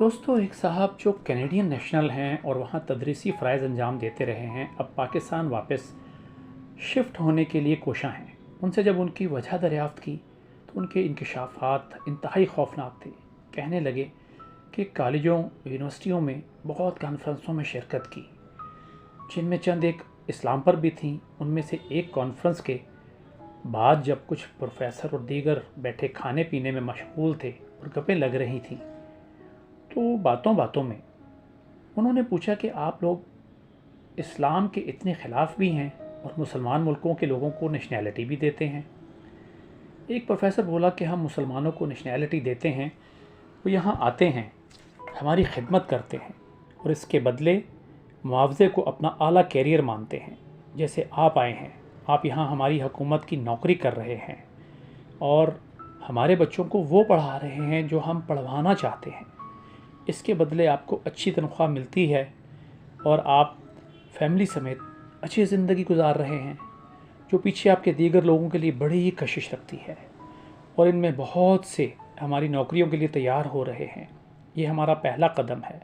दोस्तों, एक साहब जो कैनेडियन नेशनल हैं और वहाँ तदरीसी फ़राइज़ अंजाम देते रहे हैं, अब पाकिस्तान वापस शिफ्ट होने के लिए कोशां हैं। उनसे जब उनकी वजह दरियाफ़्त की तो उनके इंकशाफ़ात इंतहाई खौफनाक थे। कहने लगे कि कॉलेजों यूनिवर्सिटियों में बहुत कॉन्फ्रेंसों में शिरकत की, जिनमें चंद एक इस्लाम पर भी थीं। उनमें से एक कॉन्फ्रेंस के बाद जब कुछ प्रोफेसर और दीगर बैठे खाने पीने में मशगूल थे और गप्पें लग रही थीं, तो बातों बातों में उन्होंने पूछा कि आप लोग इस्लाम के इतने ख़िलाफ़ भी हैं और मुसलमान मुल्कों के लोगों को नेशनैलिटी भी देते हैं। एक प्रोफेसर बोला कि हम मुसलमानों को नेशनैलिटी देते हैं, वो यहाँ आते हैं, हमारी खिदमत करते हैं और इसके बदले मुआवजे को अपना आला कैरियर मानते हैं। जैसे आप आए हैं, आप यहाँ हमारी हुकूमत की नौकरी कर रहे हैं और हमारे बच्चों को वो पढ़ा रहे हैं जो हम पढ़वाना चाहते हैं। इसके बदले आपको अच्छी तनख्वाह मिलती है और आप फैमिली समेत अच्छी ज़िंदगी गुजार रहे हैं, जो पीछे आपके दीगर लोगों के लिए बड़ी ही कशिश रखती है। और इनमें बहुत से हमारी नौकरियों के लिए तैयार हो रहे हैं। ये हमारा पहला कदम है।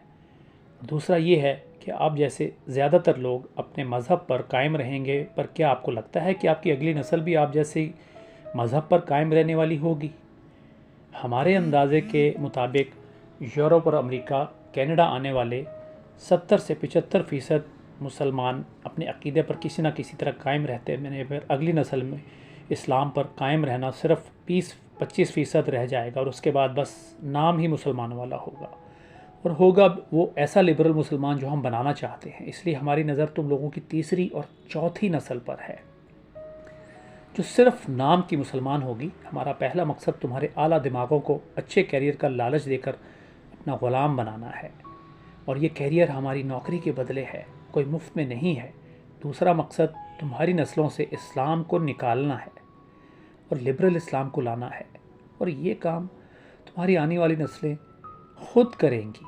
दूसरा ये है कि आप जैसे ज़्यादातर लोग अपने मज़हब पर कायम रहेंगे, पर क्या आपको लगता है कि आपकी अगली नस्ल भी आप जैसे मज़हब पर कायम रहने वाली होगी? हमारे अंदाज़े के मुताबिक यूरोप और अमेरिका, कनाडा आने वाले 70 से 75% मुसलमान अपने अक़ीदे पर किसी न किसी तरह कायम रहते हैं। फिर अगली नस्ल में इस्लाम पर कायम रहना सिर्फ 20-25% रह जाएगा और उसके बाद बस नाम ही मुसलमान वाला होगा, और होगा वो ऐसा लिबरल मुसलमान जो हम बनाना चाहते हैं। इसलिए हमारी नज़र तुम लोगों की तीसरी और चौथी नस्ल पर है, जो सिर्फ नाम की मुसलमान होगी। हमारा पहला मकसद तुम्हारे आला दिमागों को अच्छे कैरियर का लालच देकर अपना ग़ुलाम बनाना है, और ये कैरियर हमारी नौकरी के बदले है, कोई मुफ्त में नहीं है। दूसरा मकसद तुम्हारी नस्लों से इस्लाम को निकालना है और लिबरल इस्लाम को लाना है, और ये काम तुम्हारी आने वाली नस्लें खुद करेंगी।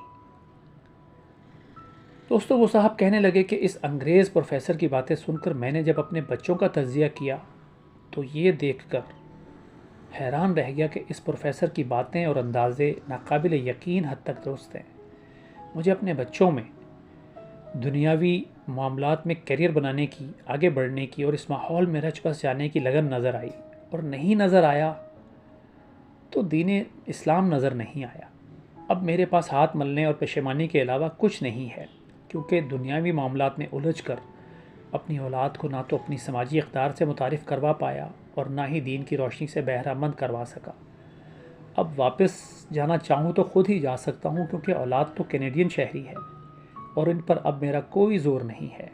दोस्तों, वो साहब कहने लगे कि इस अंग्रेज़ प्रोफेसर की बातें सुनकर मैंने जब अपने बच्चों का तज़किया किया तो ये देखकर हैरान रह गया कि इस प्रोफेसर की बातें और अंदाज़े नाकाबिल यकीन हद तक दुरुस्त हैं। मुझे अपने बच्चों में दुनियावी मामलात में करियर बनाने की, आगे बढ़ने की और इस माहौल में रच बस जाने की लगन नज़र आई, और नहीं नज़र आया तो दीन इस्लाम नज़र नहीं आया। अब मेरे पास हाथ मलने और पेशेमानी के अलावा कुछ नहीं है, क्योंकि दुनियावी मामलात में उलझ कर अपनी औलाद को ना तो अपनी समाजी इक़्तिदार से मुतारिफ़ करवा पाया और ना ही दीन की रोशनी से बहरामंद करवा सका। अब वापस जाना चाहूँ तो ख़ुद ही जा सकता हूँ, क्योंकि औलाद तो कैनेडियन शहरी है और इन पर अब मेरा कोई ज़ोर नहीं है।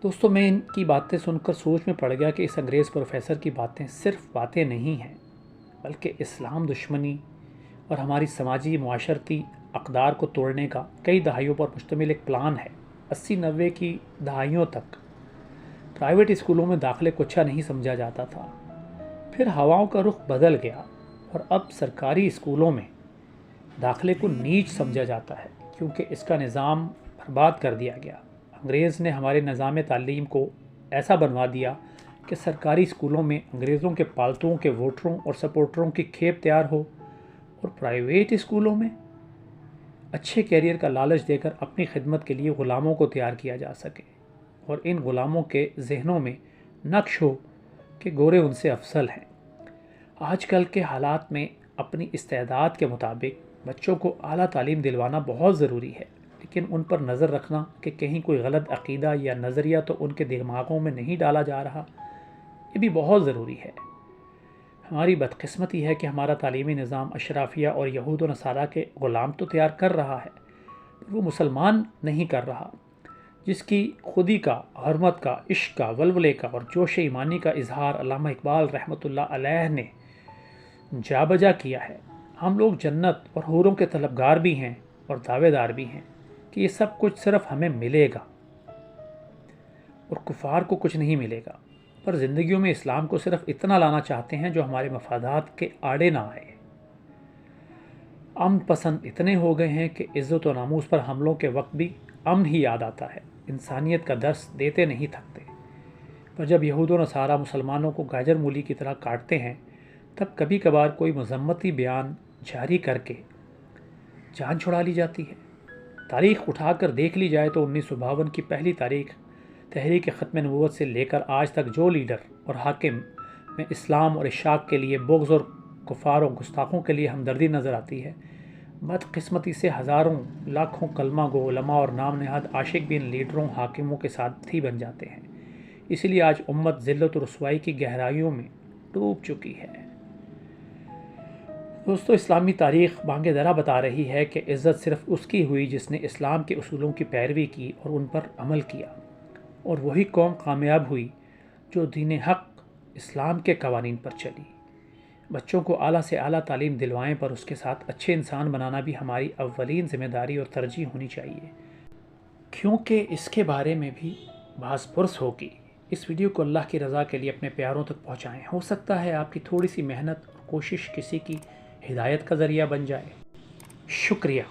दोस्तों, मैं इनकी बातें सुनकर सोच में पड़ गया कि इस अंग्रेज़ प्रोफेसर की बातें सिर्फ बातें नहीं हैं, बल्कि इस्लाम दुश्मनी और हमारी समाजी मुआशरती अक़दार को तोड़ने का कई दहाइयों पर मुश्तमिल एक प्लान है। 80-90 की दहाइयों तक प्राइवेट स्कूलों में दाखिले को अच्छा नहीं समझा जाता था, फिर हवाओं का रुख बदल गया और अब सरकारी स्कूलों में दाखिले को नीच समझा जाता है, क्योंकि इसका निज़ाम बर्बाद कर दिया गया। अंग्रेज़ ने हमारे निज़ाम तालीम को ऐसा बनवा दिया कि सरकारी स्कूलों में अंग्रेज़ों के पालतुओं के वोटरों और सपोर्टरों की खेप तैयार हो, और प्राइवेट स्कूलों में अच्छे कैरियर का लालच देकर अपनी खिदमत के लिए ग़ुलामों को तैयार किया जा सके, और इन ग़ुलामों के जहनों में नक्श हो कि गोरे उनसे अफसल हैं। आजकल के हालात में अपनी इस्तेदाद के मुताबिक बच्चों को आला तालीम दिलवाना बहुत ज़रूरी है, लेकिन उन पर नज़र रखना कि कहीं कोई गलत अक़ीदा या नज़रिया तो उनके दिमागों में नहीं डाला जा रहा, ये भी बहुत ज़रूरी है। हमारी बदकिस्मती है कि हमारा तालीमी निज़ाम अशराफिया और यहूद व नसारा के ग़ुलाम तो तैयार कर रहा है, पर वो मुसलमान नहीं कर रहा, जिसकी खुदी का, हरमत का, इश्क का, वलवले का और जोश ईमानी का इजहार अल्लामा इकबाल रहमतुल्लाह अलैह ने जा बजा किया है। हम लोग जन्नत और हूरों के तलबगार भी हैं और दावेदार भी हैं कि ये सब कुछ सिर्फ हमें मिलेगा और कुफार को कुछ नहीं मिलेगा, पर ज़िंदगियों में इस्लाम को सिर्फ इतना लाना चाहते हैं जो हमारे मफादात के आड़े ना आए। अमन पसंद इतने हो गए हैं कि इज़्ज़त और नामूस पर हमलों के वक्त भी अमन ही याद आता है। इंसानियत का दर्स देते नहीं थकते, पर जब यहूद व नसारा मुसलमानों को गाजर मूली की तरह काटते हैं, तब कभी कभार कोई मजम्मती बयान जारी करके جان چھڑا لی جاتی ہے۔ تاریخ اٹھا کر دیکھ لی جائے تو 1952 کی پہلی تاریخ تحریک ختم نبوت سے لے کر آج تک جو لیڈر اور حاکم میں اسلام اور اشاق کے لیے بغض اور کفار و گستاخوں کے لیے ہمدردی نظر آتی ہے، بدقسمتی سے ہزاروں لاکھوں کلمہ گو علماء اور نام نہاد عاشق بھی ان لیڈروں حاکموں کے ساتھی بن جاتے ہیں۔ اسی لیے آج امت ذلت و رسوائی کی گہرائیوں میں ڈوب چکی ہے۔ دوستو، اسلامی تاریخ بانگ درا بتا رہی ہے کہ عزت صرف اس کی ہوئی جس نے اسلام کے اصولوں کی پیروی کی اور ان پر عمل کیا، اور وہی قوم کامیاب ہوئی جو دین حق اسلام کے قوانین پر چلی۔ بچوں کو اعلیٰ سے اعلیٰ تعلیم دلوائیں، پر اس کے ساتھ اچھے انسان بنانا بھی ہماری اولین ذمہ داری اور ترجیح ہونی چاہیے، کیونکہ اس کے بارے میں بھی بحث پرس ہوگی۔ اس ویڈیو کو اللہ کی رضا کے لیے اپنے پیاروں تک پہنچائیں، ہو سکتا ہے آپ کی تھوڑی سی محنت اور کوشش کسی کی ہدایت کا ذریعہ بن جائے۔ شکریہ۔